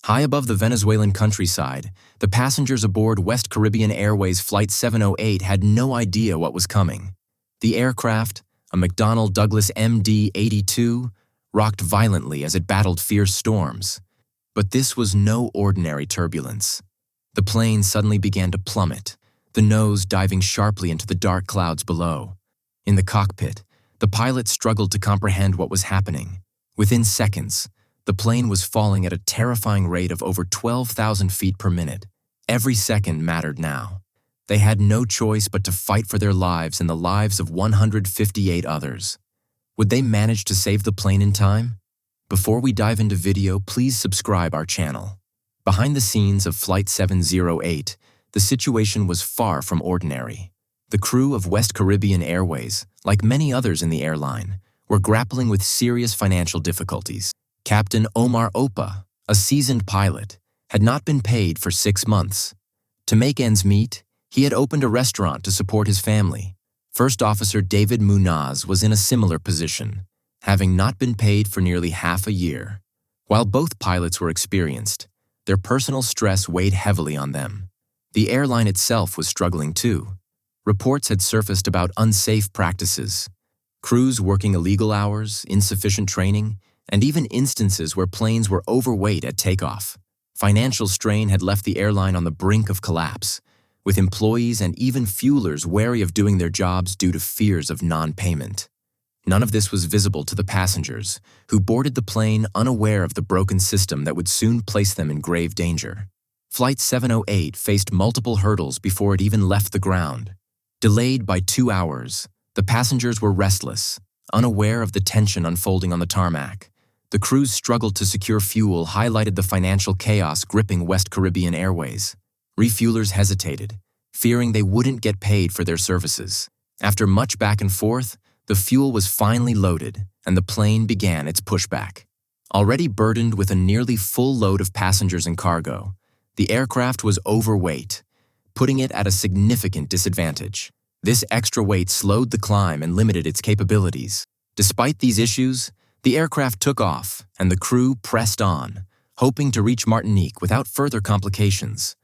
High above the Venezuelan countryside, the passengers aboard West Caribbean Airways Flight 708 had no idea what was coming. The aircraft, a McDonnell Douglas MD-82, rocked violently as it battled fierce storms. But this was no ordinary turbulence. The plane suddenly began to plummet, the nose diving sharply into the dark clouds below. In the cockpit, the pilot struggled to comprehend what was happening. Within seconds, the plane was falling at a terrifying rate of over 12,000 feet per minute. Every second mattered now. They had no choice but to fight for their lives and the lives of 158 others. Would they manage to save the plane in time? Before we dive into video, please subscribe our channel. Behind the scenes of Flight 708, the situation was far from ordinary. The crew of West Caribbean Airways, like many others in the airline, were grappling with serious financial difficulties. Captain Omar Opa, a seasoned pilot, had not been paid for 6 months. To make ends meet, he had opened a restaurant to support his family. First Officer David Munaz was in a similar position, having not been paid for nearly half a year. While both pilots were experienced, their personal stress weighed heavily on them. The airline itself was struggling too. Reports had surfaced about unsafe practices, crews working illegal hours, insufficient training, and even instances where planes were overweight at takeoff. Financial strain had left the airline on the brink of collapse, with employees and even fuelers wary of doing their jobs due to fears of non-payment. None of this was visible to the passengers, who boarded the plane unaware of the broken system that would soon place them in grave danger. Flight 708 faced multiple hurdles before it even left the ground. Delayed by 2 hours, the passengers were restless, unaware of the tension unfolding on the tarmac. The crew's struggle to secure fuel highlighted the financial chaos gripping West Caribbean Airways. Refuelers hesitated, fearing they wouldn't get paid for their services. After much back and forth, the fuel was finally loaded, and the plane began its pushback. Already burdened with a nearly full load of passengers and cargo, the aircraft was overweight, putting it at a significant disadvantage. This extra weight slowed the climb and limited its capabilities. Despite these issues, the aircraft took off, and the crew pressed on, hoping to reach Martinique without further complications.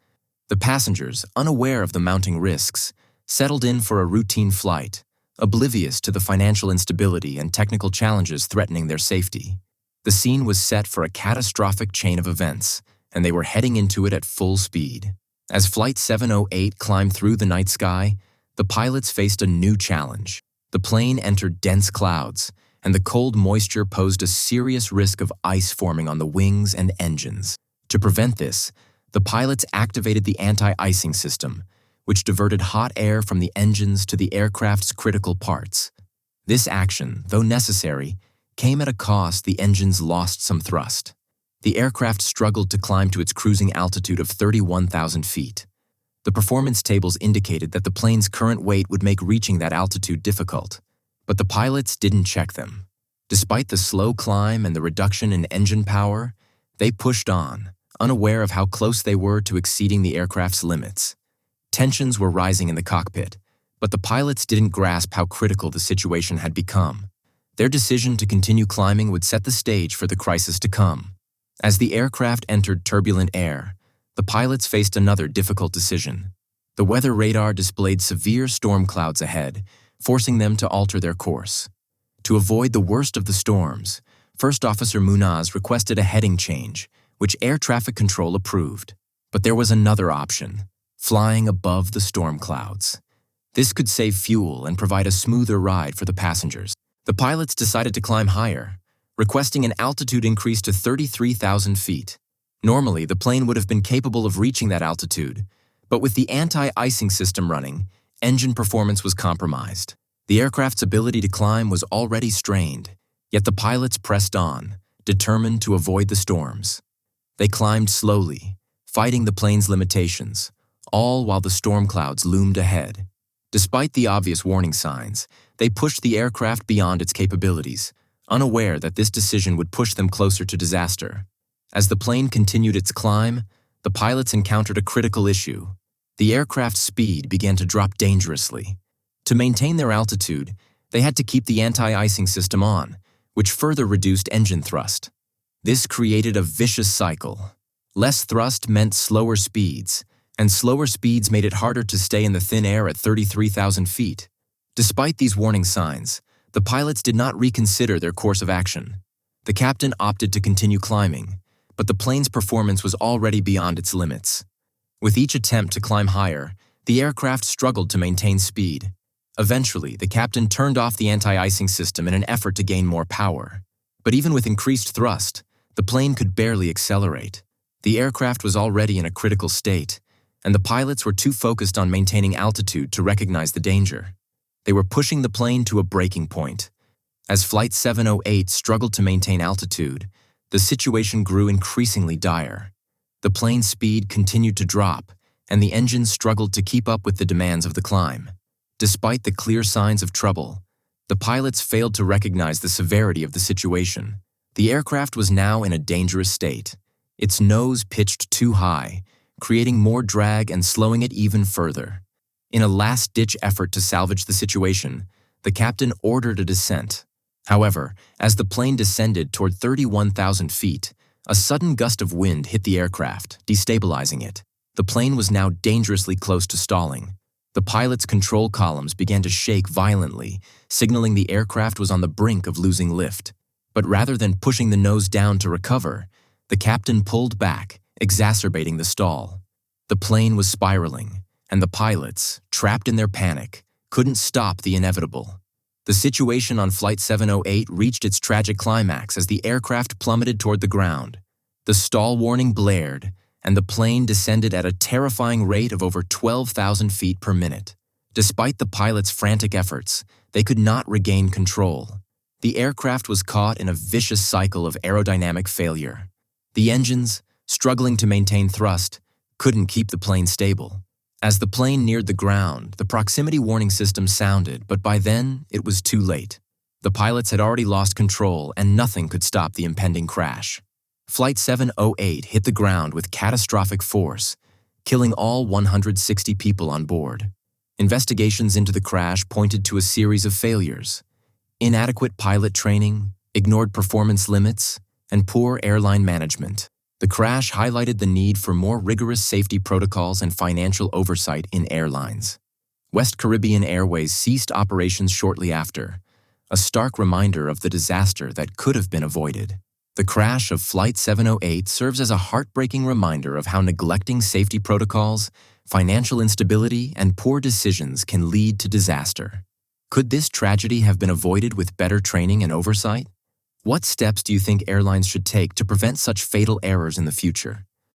The passengers, unaware of the mounting risks, settled in for a routine flight, oblivious to the financial instability and technical challenges threatening their safety. The scene was set for a catastrophic chain of events, and they were heading into it at full speed. As Flight 708 climbed through the night sky, the pilots faced a new challenge. The plane entered dense clouds, and the cold moisture posed a serious risk of ice forming on the wings and engines. To prevent this, the pilots activated the anti-icing system, which diverted hot air from the engines to the aircraft's critical parts. This action, though necessary, came at a cost. The engines lost some thrust. The aircraft struggled to climb to its cruising altitude of 31,000 feet. The performance tables indicated that the plane's current weight would make reaching that altitude difficult. But the pilots didn't check them. Despite the slow climb and the reduction in engine power, they pushed on, unaware of how close they were to exceeding the aircraft's limits. Tensions were rising in the cockpit, but the pilots didn't grasp how critical the situation had become. Their decision to continue climbing would set the stage for the crisis to come. As the aircraft entered turbulent air, the pilots faced another difficult decision. The weather radar displayed severe storm clouds ahead, forcing them to alter their course. To avoid the worst of the storms, First Officer Munaz requested a heading change, which air traffic control approved. But there was another option: flying above the storm clouds. This could save fuel and provide a smoother ride for the passengers. The pilots decided to climb higher, requesting an altitude increase to 33,000 feet. Normally, the plane would have been capable of reaching that altitude, but with the anti-icing system running, engine performance was compromised. The aircraft's ability to climb was already strained, yet the pilots pressed on, determined to avoid the storms. They climbed slowly, fighting the plane's limitations, all while the storm clouds loomed ahead. Despite the obvious warning signs, they pushed the aircraft beyond its capabilities, unaware that this decision would push them closer to disaster. As the plane continued its climb, the pilots encountered a critical issue. The aircraft's speed began to drop dangerously. To maintain their altitude, they had to keep the anti-icing system on, which further reduced engine thrust. This created a vicious cycle. Less thrust meant slower speeds, and slower speeds made it harder to stay in the thin air at 33,000 feet. Despite these warning signs, the pilots did not reconsider their course of action. The captain opted to continue climbing, but the plane's performance was already beyond its limits. With each attempt to climb higher, the aircraft struggled to maintain speed. Eventually, the captain turned off the anti-icing system in an effort to gain more power. But even with increased thrust, the plane could barely accelerate. The aircraft was already in a critical state, and the pilots were too focused on maintaining altitude to recognize the danger. They were pushing the plane to a breaking point. As Flight 708 struggled to maintain altitude, the situation grew increasingly dire. The plane's speed continued to drop, and the engines struggled to keep up with the demands of the climb. Despite the clear signs of trouble, the pilots failed to recognize the severity of the situation. The aircraft was now in a dangerous state. Its nose pitched too high, creating more drag and slowing it even further. In a last-ditch effort to salvage the situation, the captain ordered a descent. However, as the plane descended toward 31,000 feet, a sudden gust of wind hit the aircraft, destabilizing it. The plane was now dangerously close to stalling. The pilot's control columns began to shake violently, signaling the aircraft was on the brink of losing lift. But rather than pushing the nose down to recover, the captain pulled back, exacerbating the stall. The plane was spiraling, and the pilots, trapped in their panic, couldn't stop the inevitable. The situation on Flight 708 reached its tragic climax as the aircraft plummeted toward the ground. The stall warning blared, and the plane descended at a terrifying rate of over 12,000 feet per minute. Despite the pilots' frantic efforts, they could not regain control. The aircraft was caught in a vicious cycle of aerodynamic failure. The engines, struggling to maintain thrust, couldn't keep the plane stable. As the plane neared the ground, the proximity warning system sounded, but by then, it was too late. The pilots had already lost control, and nothing could stop the impending crash. Flight 708 hit the ground with catastrophic force, killing all 160 people on board. Investigations into the crash pointed to a series of failures: inadequate pilot training, ignored performance limits, and poor airline management. The crash highlighted the need for more rigorous safety protocols and financial oversight in airlines. West Caribbean Airways ceased operations shortly after, a stark reminder of the disaster that could have been avoided. The crash of Flight 708 serves as a heartbreaking reminder of how neglecting safety protocols, financial instability, and poor decisions can lead to disaster. Could this tragedy have been avoided with better training and oversight? What steps do you think airlines should take to prevent such fatal errors in the future?